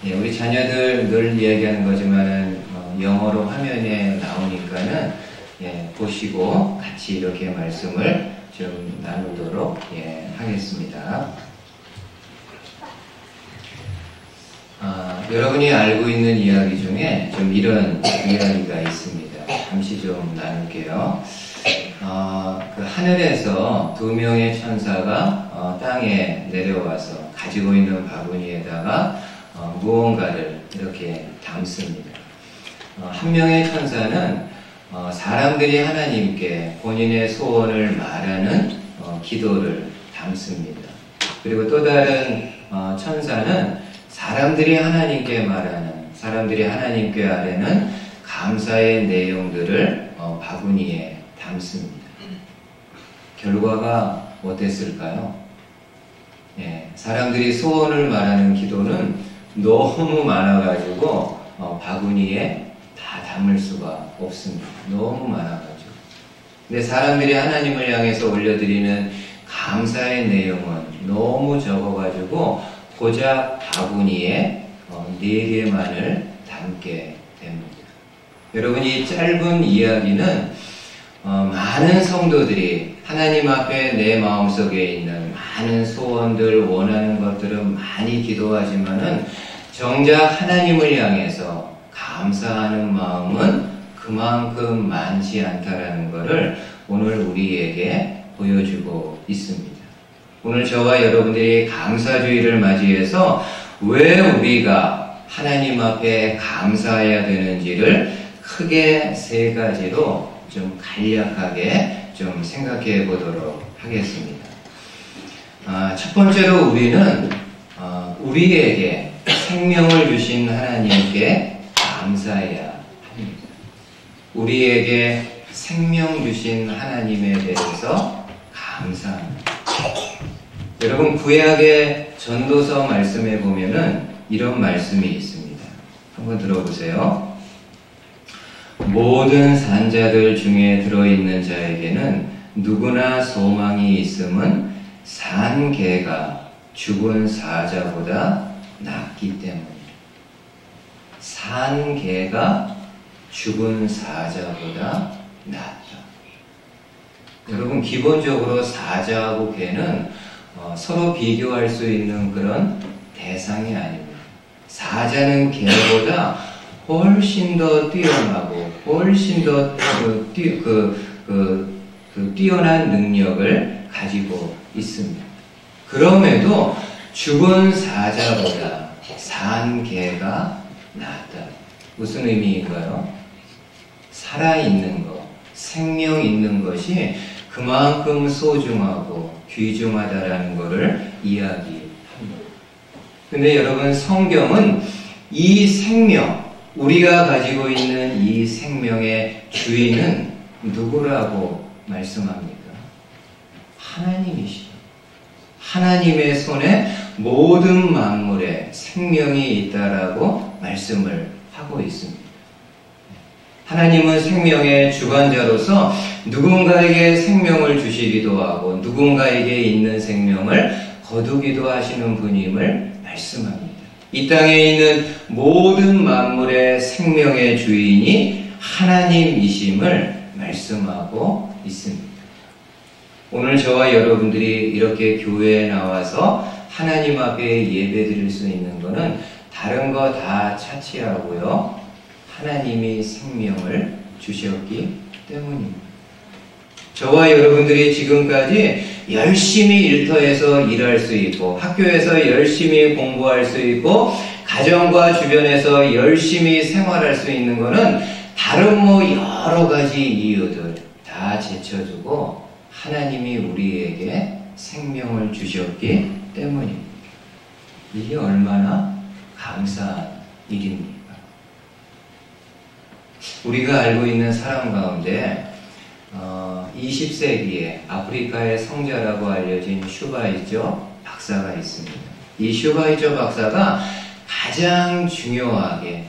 예, 우리 자녀들 늘 이야기하는 거지만은 영어로 화면에 나오니까는 예, 보시고 같이 이렇게 말씀을 좀 나누도록 하겠습니다. 여러분이 알고 있는 이야기 중에 좀 이런 이야기가 있습니다. 잠시 좀 나눌게요. 그 하늘에서 두 명의 천사가 땅에 내려와서 가지고 있는 바구니에다가 무언가를 이렇게 담습니다. 한 명의 천사는 사람들이 하나님께 본인의 소원을 말하는 기도를 담습니다. 그리고 또 다른 천사는 사람들이 하나님께 말하는, 사람들이 하나님께 아뢰는 감사의 내용들을 바구니에 담습니다. 결과가 어땠을까요? 예, 사람들이 소원을 말하는 기도는 너무 많아가지고 바구니에 다 담을 수가 없습니다. 너무 많아가지고. 근데 사람들이 하나님을 향해서 올려드리는 감사의 내용은 너무 적어가지고 고작 바구니에 4개만을 담게 됩니다. 여러분, 이 짧은 이야기는 많은 성도들이 하나님 앞에 내 마음속에 있는 많은 소원들, 원하는 것들은 많이 기도하지만은 정작 하나님을 향해서 감사하는 마음은 그만큼 많지 않다라는 것을 오늘 우리에게 보여주고 있습니다. 오늘 저와 여러분들이 감사주의를 맞이해서 왜 우리가 하나님 앞에 감사해야 되는지를 크게 3가지로 좀 간략하게 좀 생각해 보도록 하겠습니다. 첫 번째로 우리는 우리에게 생명을 주신 하나님께 감사해야 합니다. 우리에게 생명 주신 하나님에 대해서 감사합니다. 여러분, 구약의 전도서 말씀에 보면은 이런 말씀이 있습니다. 한번 들어보세요. 모든 산자들 중에 들어있는 자에게는 누구나 소망이 있음은 산 개가 죽은 사자보다 낫기 때문이다. 산 개가 죽은 사자보다 낫다. 여러분, 기본적으로 사자하고 개는 서로 비교할 수 있는 그런 대상이 아닙니다. 사자는 개보다 훨씬 더 뛰어나고 훨씬 더 뛰어난 능력을 가지고 있습니다. 그럼에도 죽은 사자보다 산 개가 낫다. 무슨 의미인가요? 살아있는 것, 생명 있는 것이 그만큼 소중하고 귀중하다라는 것을 이야기합니다. 근데 여러분, 성경은 이 생명, 우리가 가지고 있는 이 생명의 주인은 누구라고 말씀합니까? 하나님이시죠. 하나님의 손에 모든 만물에 생명이 있다라고 말씀을 하고 있습니다. 하나님은 생명의 주관자로서 누군가에게 생명을 주시기도 하고 누군가에게 있는 생명을 거두기도 하시는 분임을 말씀합니다. 이 땅에 있는 모든 만물의 생명의 주인이 하나님이심을 말씀하고 있습니다. 오늘 저와 여러분들이 이렇게 교회에 나와서 하나님 앞에 예배드릴 수 있는 것은 다른 거 다 차치하고요, 하나님이 생명을 주셨기 때문입니다. 저와 여러분들이 지금까지 열심히 일터에서 일할 수 있고, 학교에서 열심히 공부할 수 있고, 가정과 주변에서 열심히 생활할 수 있는 것은 다른 여러 가지 이유들 다 제쳐두고 하나님이 우리에게 생명을 주셨기 때문입니다. 이게 얼마나 감사한 일입니까? 우리가 알고 있는 사람 가운데 20세기에 아프리카의 성자라고 알려진 슈바이저 박사가 있습니다. 이 슈바이저 박사가 가장 중요하게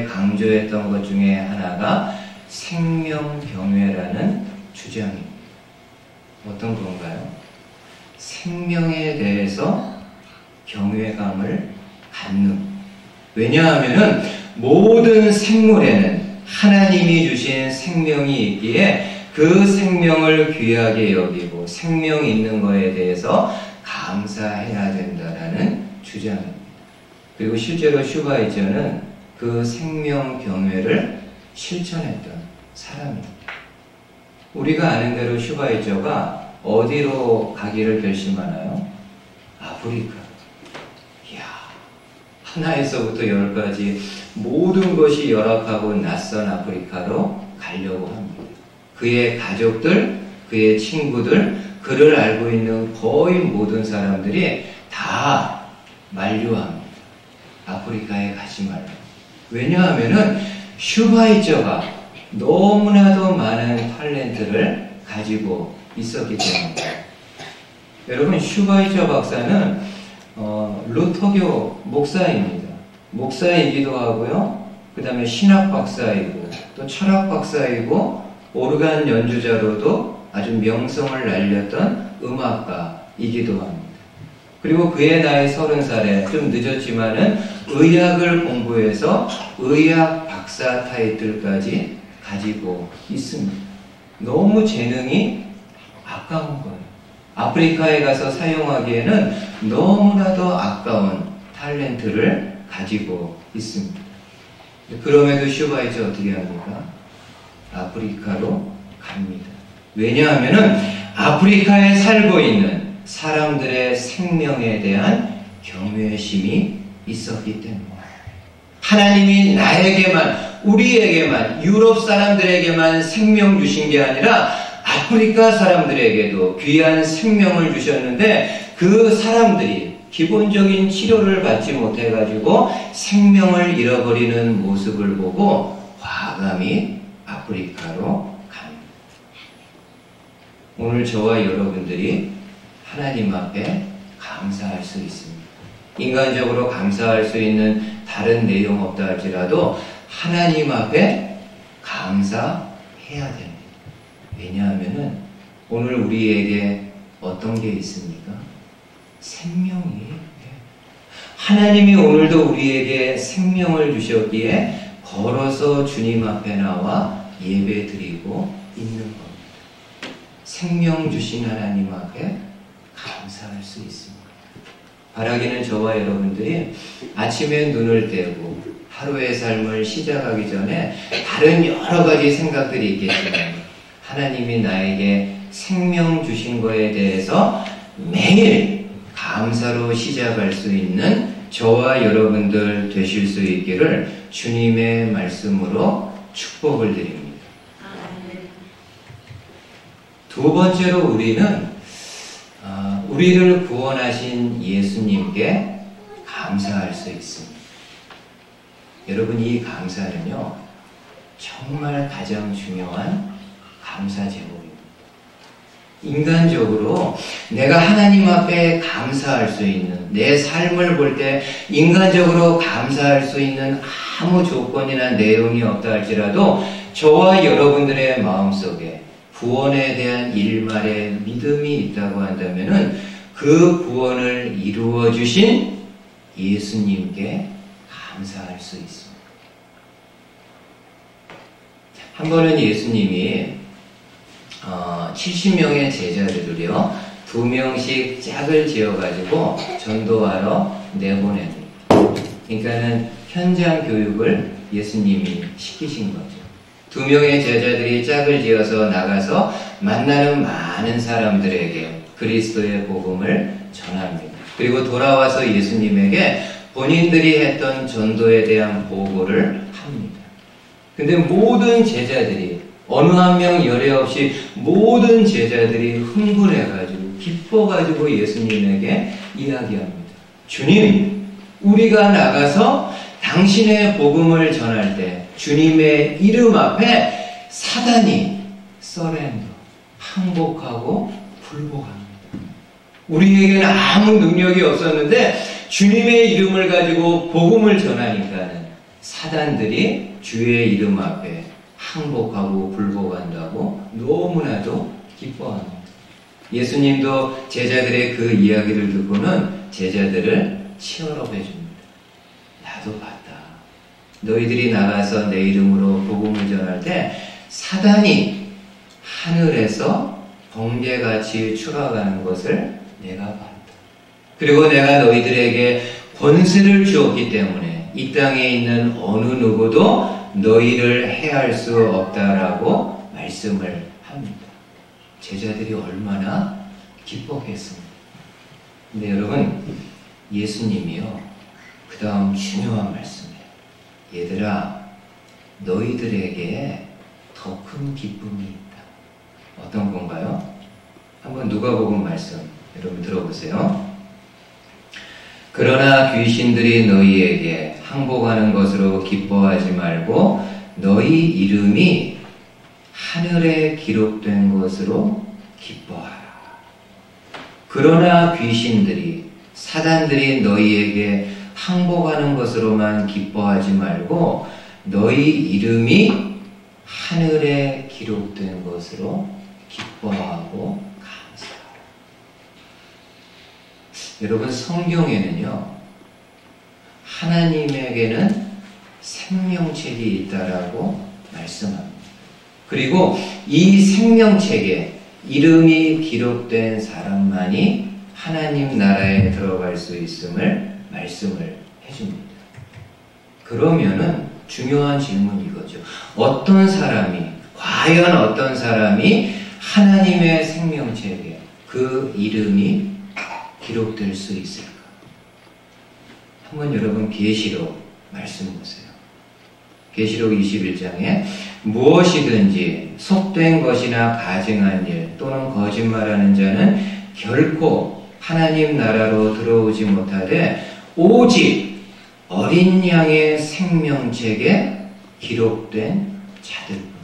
강조했던 것 중에 하나가 생명경외라는 주장입니다. 어떤 건가요? 생명에 대해서 경외감을 bản능. 왜냐하면은 모든 생물에는 하나님이 주신 생명이 있기에 그 생명을 귀하게 여기고 생명 있는 거에 대해서 감사해야 된다라는 주장입니다. 그리고 실제로 슈바이저는 그 생명 경외를 실천했던 사람입니다. 우리가 아는 대로 슈바이저가 어디로 가기를 결심하나요? 아프리카. 이야, 하나에서부터 10까지 모든 것이 열악하고 낯선 아프리카로 가려고 합니다. 그의 가족들, 그의 친구들, 그를 알고 있는 거의 모든 사람들이 다 만류합니다. 아프리카에 가지 말라. 왜냐하면은 슈바이저가 너무나도 많은 탤런트를 가지고 있었기 때문입니다. 여러분, 슈바이저 박사는 루터교 목사입니다. 목사이기도 하고요. 그 다음에 신학 박사이고 또 철학 박사이고 오르간 연주자로도 아주 명성을 날렸던 음악가이기도 합니다. 그리고 그의 나이 30살에 좀 늦었지만은 의학을 공부해서 의학 박사 타이틀까지 가지고 있습니다. 너무 재능이 아까운 거예요. 아프리카에 가서 사용하기에는 너무나도 아까운 탤런트를 가지고 있습니다. 그럼에도 슈바이저 어떻게 합니까? 아프리카로 갑니다. 왜냐하면은 아프리카에 살고 있는 사람들의 생명에 대한 경외심이 있었기 때문입니다. 하나님이 나에게만, 우리에게만, 유럽 사람들에게만 생명 주신 게 아니라 아프리카 사람들에게도 귀한 생명을 주셨는데 그 사람들이 기본적인 치료를 받지 못해가지고 생명을 잃어버리는 모습을 보고 과감히 아프리카로 갑니다. 오늘 저와 여러분들이 하나님 앞에 감사할 수 있습니다. 인간적으로 감사할 수 있는 다른 내용 없다 할지라도 하나님 앞에 감사해야 됩니다. 왜냐하면은 오늘 우리에게 어떤 게 있습니까? 생명이. 하나님이 오늘도 우리에게 생명을 주셨기에 걸어서 주님 앞에 나와 예배 드리고 있는 겁니다. 생명 주신 하나님 앞에 감사할 수 있습니다. 바라기는 저와 여러분들이 아침에 눈을 떼고 하루의 삶을 시작하기 전에 다른 여러 가지 생각들이 있겠지만 하나님이 나에게 생명 주신 거에 대해서 매일 감사로 시작할 수 있는 저와 여러분들 되실 수 있기를 주님의 말씀으로 축복을 드립니다. 두 번째로 우리를 구원하신 예수님께 감사할 수 있습니다. 여러분, 이 감사는요, 정말 가장 중요한 감사 제목입니다. 인간적으로 내가 하나님 앞에 감사할 수 있는, 내 삶을 볼 때 인간적으로 감사할 수 있는 아무 조건이나 내용이 없다 할지라도 저와 여러분들의 마음속에 구원에 대한 일말의 믿음이 있다고 한다면은 그 구원을 이루어 주신 예수님께 감사할 수 있습니다. 한 번은 예수님이 70명의 제자들을요 2명씩 짝을 지어가지고 전도하러 내보냅니다. 그러니까는 현장 교육을 예수님이 시키신 거죠. 2명의 제자들이 짝을 지어서 나가서 만나는 많은 사람들에게 그리스도의 복음을 전합니다. 그리고 돌아와서 예수님에게 본인들이 했던 전도에 대한 보고를 합니다. 근데 모든 제자들이 어느 한 명 열애 없이 모든 제자들이 흥분해가지고 기뻐가지고 예수님에게 이야기합니다. 주님, 우리가 나가서 당신의 복음을 전할 때 주님의 이름 앞에 사단이 서렌더, 항복하고 굴복합니다. 우리에게는 아무 능력이 없었는데 주님의 이름을 가지고 복음을 전하니까는 사단들이 주의 이름 앞에 항복하고 굴복한다고 너무나도 기뻐합니다. 예수님도 제자들의 그 이야기를 듣고는 제자들을 치열업해 줍니다. 나도 봤다. 너희들이 나가서 내 이름으로 복음을 전할 때 사단이 하늘에서 번개같이 추락하는 것을 내가 봤다. 그리고 내가 너희들에게 권세를 주었기 때문에 이 땅에 있는 어느 누구도 너희를 해할 수 없다라고 말씀을 합니다. 제자들이 얼마나 기뻤겠습니까? 근데 여러분, 예수님이요, 그 다음 중요한 말씀이에요. 얘들아, 너희들에게 더 큰 기쁨이 있다. 어떤 건가요? 한번 누가복음 말씀 여러분 들어보세요. 그러나 귀신들이 너희에게 항복하는 것으로 기뻐하지 말고 너희 이름이 하늘에 기록된 것으로 기뻐하라. 그러나 귀신들이, 사단들이 너희에게 항복하는 것으로만 기뻐하지 말고 너희 이름이 하늘에 기록된 것으로 기뻐하고 감사하라. 여러분, 성경에는요, 하나님에게는 생명책이 있다라고 말씀합니다. 그리고 이 생명책에 이름이 기록된 사람만이 하나님 나라에 들어갈 수 있음을 말씀을 해줍니다. 그러면은 중요한 질문이 이거죠. 과연 어떤 사람이 하나님의 생명책에 그 이름이 기록될 수 있을까? 한번 여러분 계시록 말씀 보세요. 계시록 21장에 무엇이든지 속된 것이나 가증한 일 또는 거짓말하는 자는 결코 하나님 나라로 들어오지 못하되 오직 어린 양의 생명책에 기록된 자들뿐이다.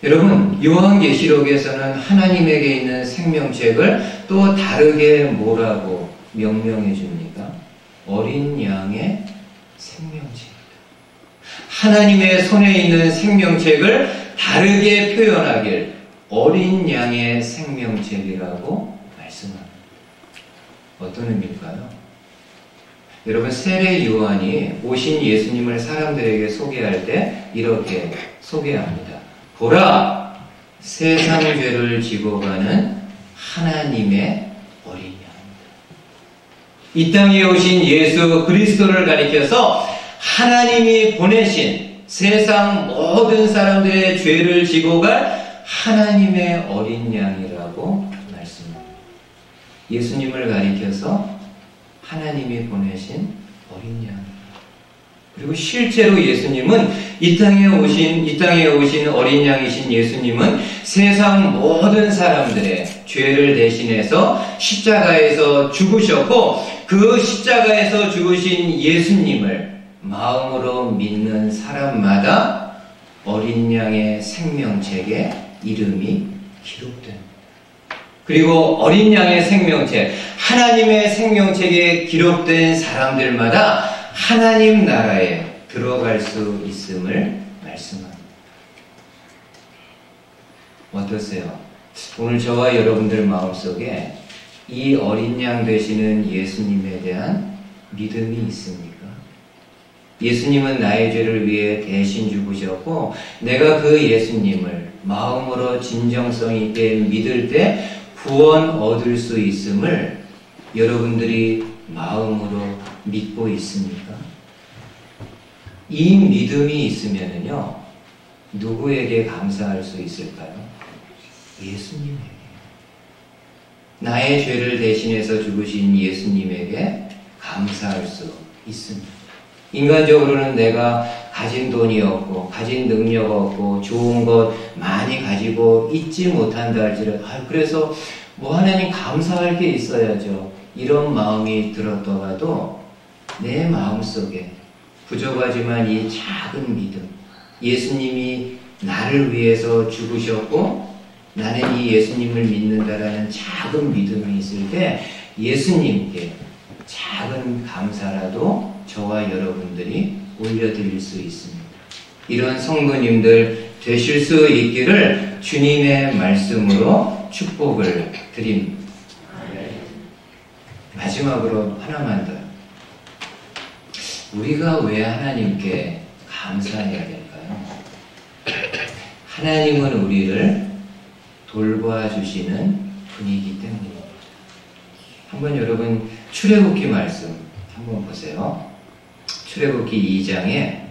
여러분, 요한계시록에서는 하나님에게 있는 생명책을 또 다르게 뭐라고 명명해 줍니까? 어린 양의 생명책이다. 하나님의 손에 있는 생명책을 다르게 표현하길 어린 양의 생명책이라고 말씀합니다. 어떤 의미일까요? 여러분, 세례 요한이 오신 예수님을 사람들에게 소개할 때 이렇게 소개합니다. 보라, 세상 죄를 지고 가는 하나님의 어린 양입니다. 이 땅에 오신 예수 그리스도를 가리켜서 하나님이 보내신 세상 모든 사람들의 죄를 지고 갈 하나님의 어린 양이라고 말씀합니다. 예수님을 가리켜서 하나님이 보내신 어린 양. 그리고 실제로 예수님은 이 땅에 오신 어린 양이신 예수님은 세상 모든 사람들의 죄를 대신해서 십자가에서 죽으셨고, 그 십자가에서 죽으신 예수님을 마음으로 믿는 사람마다 어린 양의 생명책에 이름이 기록됩니다. 그리고 어린 양의 생명책, 하나님의 생명책에 기록된 사람들마다 하나님 나라에 들어갈 수 있음을 말씀합니다. 어떠세요? 오늘 저와 여러분들 마음속에 이 어린 양 되시는 예수님에 대한 믿음이 있습니까? 예수님은 나의 죄를 위해 대신 죽으셨고, 내가 그 예수님을 마음으로 진정성 있게 믿을 때 구원 얻을 수 있음을 여러분들이 마음으로 믿고 있습니까? 이 믿음이 있으면요, 누구에게 감사할 수 있을까요? 예수님에게. 나의 죄를 대신해서 죽으신 예수님에게 감사할 수 있습니다. 인간적으로는 내가 가진 돈이 없고, 가진 능력 없고, 좋은 것 많이 가지고 있지 못한다 할지라도, 그래서 하나님 감사할 게 있어야죠. 이런 마음이 들었더라도 내 마음속에 부족하지만 이 작은 믿음, 예수님이 나를 위해서 죽으셨고 나는 이 예수님을 믿는다라는 작은 믿음이 있을 때 예수님께 작은 감사라도 저와 여러분들이 올려드릴 수 있습니다. 이런 성도님들 되실 수 있기를 주님의 말씀으로 축복을 드립니다. 마지막으로 하나만 더. 우리가 왜 하나님께 감사해야 될까요? 하나님은 우리를 돌봐주시는 분이기 때문입니다. 한번 여러분 출애굽기 말씀 한번 보세요. 출애굽기 2장에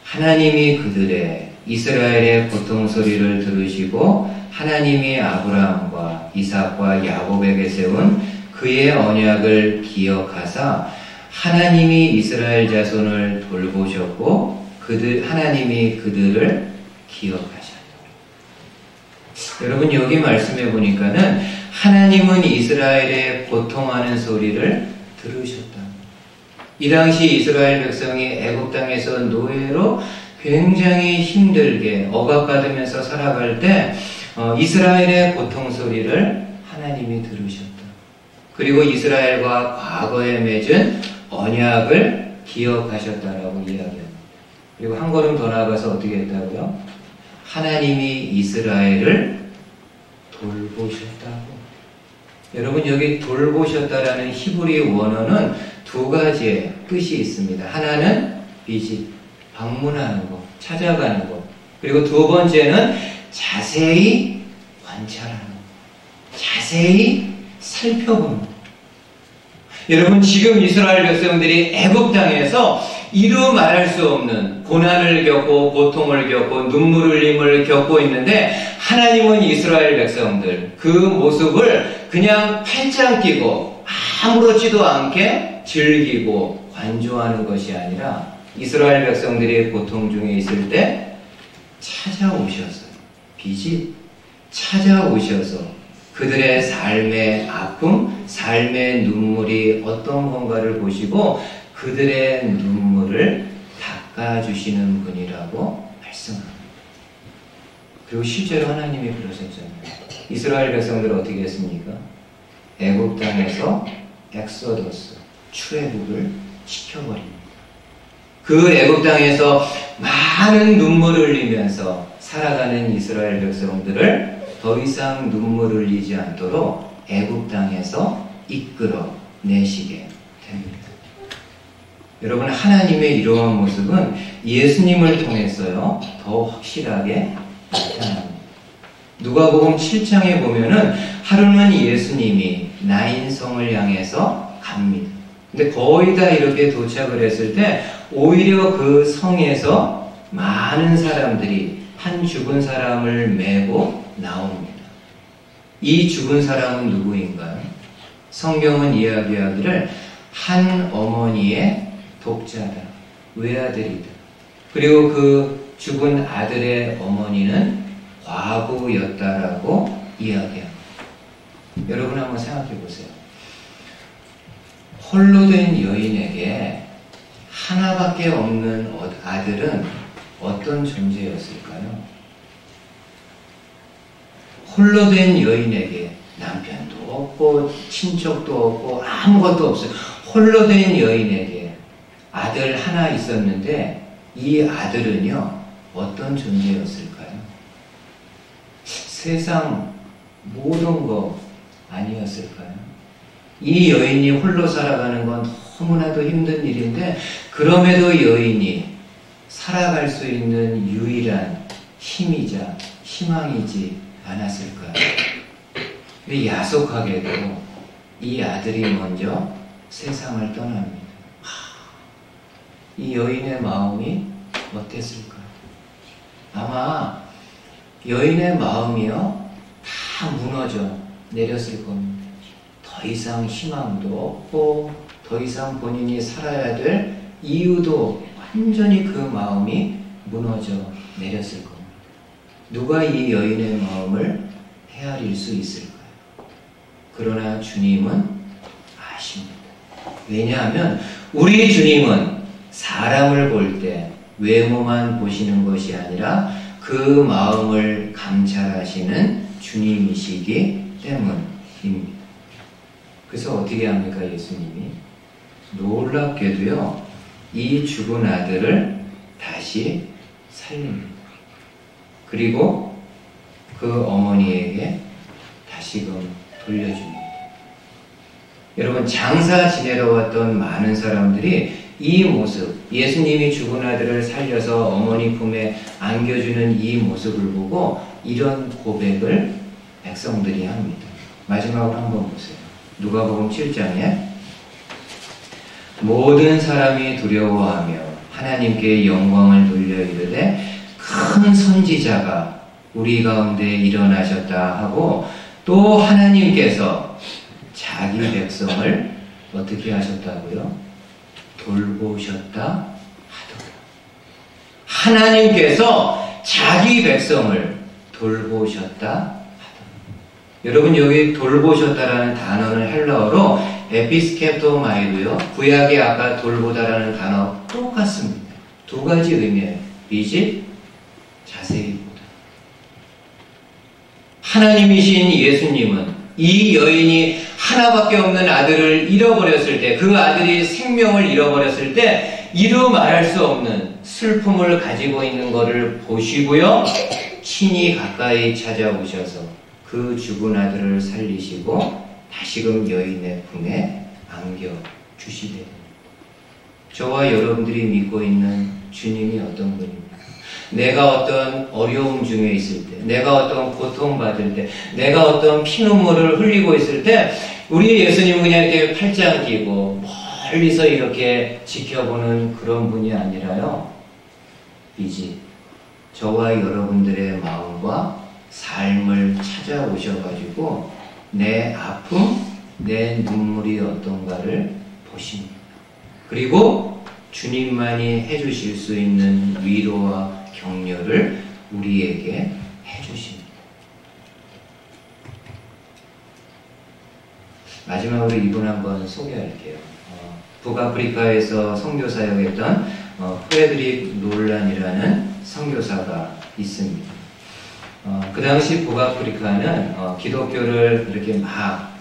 하나님이 그들의 이스라엘의 고통 소리를 들으시고 하나님이 아브라함과 이삭과 야곱에게 세운 그의 언약을 기억하사 하나님이 이스라엘 자손을 돌보셨고 하나님이 그들을 기억하셨다. 여러분 여기 말씀해 보니까는 하나님은 이스라엘의 고통하는 소리를 들으셨다. 이 당시 이스라엘 백성이 애굽 땅에서 노예로 굉장히 힘들게 억압받으면서 살아갈 때 이스라엘의 고통 소리를 하나님이 들으셨다. 그리고 이스라엘과 과거에 맺은 언약을 기억하셨다라고 이야기합니다. 그리고 한 걸음 더 나아가서 어떻게 했다고요? 하나님이 이스라엘을 돌보셨다고. 여러분 여기 돌보셨다라는 히브리 원어는 두 가지의 뜻이 있습니다. 하나는 비짓, 방문하는 것, 찾아가는 것. 그리고 두 번째는 자세히 관찰하는 것, 자세히 살펴보는 것. 여러분 지금 이스라엘 백성들이 애굽 땅에서 이루 말할 수 없는 고난을 겪고 고통을 겪고 눈물 흘림을 겪고 있는데 하나님은 이스라엘 백성들 그 모습을 그냥 팔짱 끼고 아무렇지도 않게 즐기고 관조하는 것이 아니라 이스라엘 백성들이 고통 중에 있을 때 찾아오셔서 비짓 찾아오셔서 그들의 삶의 아픔, 삶의 눈물이 어떤 건가를 보시고 그들의 눈물을 닦아주시는 분이라고 말씀합니다. 그리고 실제로 하나님이 그러셨잖아요. 이스라엘 백성들 어떻게 했습니까? 애굽 땅에서 엑소더스, 출애굽을 시켜버립니다. 그 애굽 땅에서 많은 눈물을 흘리면서 살아가는 이스라엘 백성들을 더 이상 눈물 흘리지 않도록 애굽 땅에서 이끌어 내시게 됩니다. 여러분 하나님의 이러한 모습은 예수님을 통해서요 더 확실하게 나타납니다. 누가복음 7장에 보면은 하루는 예수님이 나인성을 향해서 갑니다. 근데 거의 다 이렇게 도착을 했을 때 오히려 그 성에서 많은 사람들이 한 죽은 사람을 메고 나옵니다. 이 죽은 사람은 누구인가요? 성경은 이야기하기를 한 어머니의 독자다, 외아들이다. 그리고 그 죽은 아들의 어머니는 과부였다라고 이야기합니다. 여러분 한번 생각해 보세요. 홀로 된 여인에게 하나밖에 없는 아들은 어떤 존재였을까요? 홀로 된 여인에게 남편도 없고 친척도 없고 아무것도 없어요. 홀로 된 여인에게 아들 하나 있었는데 이 아들은요 어떤 존재였을까요? 세상 모든 거 아니었을까요? 이 여인이 홀로 살아가는 건 너무나도 힘든 일인데 그럼에도 여인이 살아갈 수 있는 유일한 힘이자 희망이지 않았을까요? 근데 야속하게도 이 아들이 먼저 세상을 떠납니다. 이 여인의 마음이 어땠을까요? 아마 여인의 마음이요 다 무너져 내렸을 겁니다. 더 이상 희망도 없고 더 이상 본인이 살아야 될 이유도 완전히 그 마음이 무너져 내렸을 겁니다. 누가 이 여인의 마음을 헤아릴 수 있을까요? 그러나 주님은 아십니다. 왜냐하면 우리 주님은 사람을 볼 때 외모만 보시는 것이 아니라 그 마음을 감찰하시는 주님이시기 때문입니다. 그래서 어떻게 합니까? 예수님이 놀랍게도요 이 죽은 아들을 다시 살립니다. 그리고 그 어머니에게 다시금 돌려줍니다. 여러분 장사 지내러 왔던 많은 사람들이 이 모습, 예수님이 죽은 아들을 살려서 어머니 품에 안겨주는 이 모습을 보고 이런 고백을 백성들이 합니다. 마지막으로 한번 보세요. 누가복음 7장에 모든 사람이 두려워하며 하나님께 영광을 돌려 이르되 큰 선지자가 우리 가운데 일어나셨다 하고 또 하나님께서 자기 백성을 어떻게 하셨다고요? 돌보셨다 하더라. 하나님께서 자기 백성을 돌보셨다 하더라. 여러분 여기 돌보셨다라는 단어는 헬라어로 에피스케토마이고요. 구약의 아까 돌보다라는 단어 똑같습니다. 두 가지 의미예요. 비집, 자세히 보다. 하나님이신 예수님은 이 여인이 하나밖에 없는 아들을 잃어버렸을 때, 그 아들이 생명을 잃어버렸을 때 이루 말할 수 없는 슬픔을 가지고 있는 것을 보시고요. 친히 가까이 찾아오셔서 그 죽은 아들을 살리시고 다시금 여인의 품에 안겨주시게 됩니다. 저와 여러분들이 믿고 있는 주님이 어떤 분입니까? 내가 어떤 어려움 중에 있을 때, 내가 어떤 고통받을 때, 내가 어떤 피눈물을 흘리고 있을 때 우리 예수님은 그냥 이렇게 팔짱 끼고 멀리서 이렇게 지켜보는 그런 분이 아니라요. 이제 저와 여러분들의 마음과 삶을 찾아오셔가지고 내 아픔, 내 눈물이 어떤가를 보십니다. 그리고 주님만이 해주실 수 있는 위로와 격려를 우리에게 해주십니다. 마지막으로 이분 한번 소개할게요. 북아프리카에서 선교 사역했던 프레드릭 놀란이라는 선교사가 있습니다. 그 당시 북아프리카는 기독교를 이렇게 막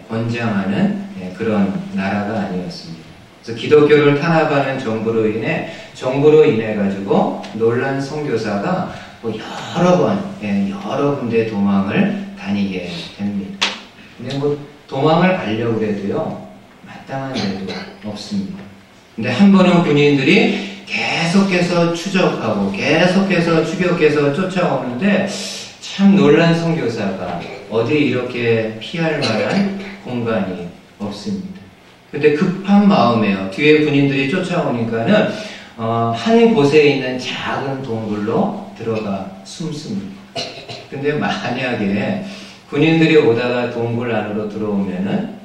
권장하는 그런 나라가 아니었습니다. 그래서 기독교를 탄압하는 정부로 인해 가지고 놀란 선교사가 여러 군데 도망을 다니게 됩니다. 근데 도망을 가려고 해도요 마땅한 데도 없습니다. 근데 한 번은 군인들이 계속해서 추적하고 계속해서 추격해서 쫓아오는데 참 놀란 선교사가 어디 이렇게 피할 만한 공간이 없습니다. 근데 급한 마음에요. 뒤에 군인들이 쫓아오니까는 한 곳에 있는 작은 동굴로 들어가 숨습니다. 근데 만약에 군인들이 오다가 동굴 안으로 들어오면은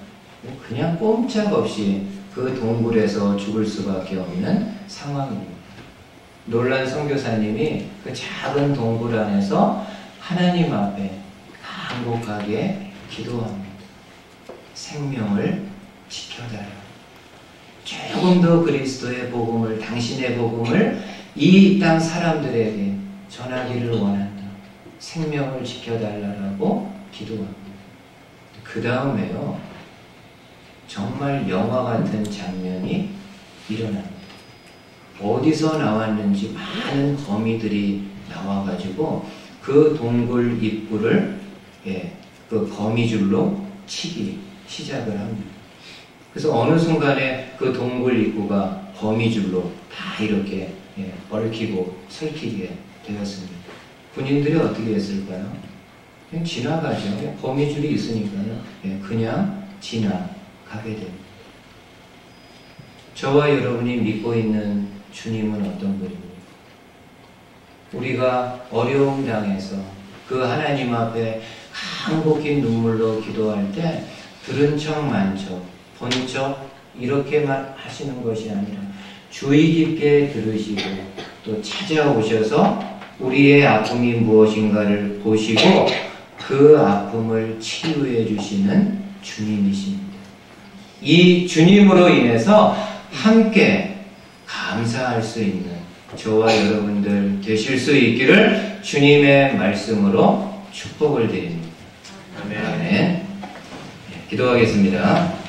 그냥 꼼짝없이 그 동굴에서 죽을 수밖에 없는 상황입니다. 놀란 선교사님이 그 작은 동굴 안에서 하나님 앞에 간곡하게 기도합니다. 생명을 지켜달라. 조금 더 그리스도의 복음을, 당신의 복음을 이 땅 사람들에게 전하기를 원한다. 생명을 지켜달라고 기도합니다. 그 다음에요, 정말 영화 같은 장면이 일어납니다. 어디서 나왔는지 많은 거미들이 나와가지고 그 동굴 입구를 그 거미줄로 치기 시작을 합니다. 그래서 어느 순간에 그 동굴 입구가 거미줄로 다 이렇게 얽히고 설키게 되었습니다. 군인들이 어떻게 했을까요? 그냥 지나가죠. 거미줄이 있으니까요. 그냥 지나가게 됩니다. 저와 여러분이 믿고 있는 주님은 어떤 분입니까? 우리가 어려움 당해서 그 하나님 앞에 간곡히 눈물로 기도할 때 들은 척 만 척, 본 척 이렇게만 하시는 것이 아니라 주의 깊게 들으시고 또 찾아오셔서 우리의 아픔이 무엇인가를 보시고 그 아픔을 치유해 주시는 주님이십니다. 이 주님으로 인해서 함께 감사할 수 있는 저와 여러분들 되실 수 있기를 주님의 말씀으로 축복을 드립니다. 아멘. 기도하겠습니다.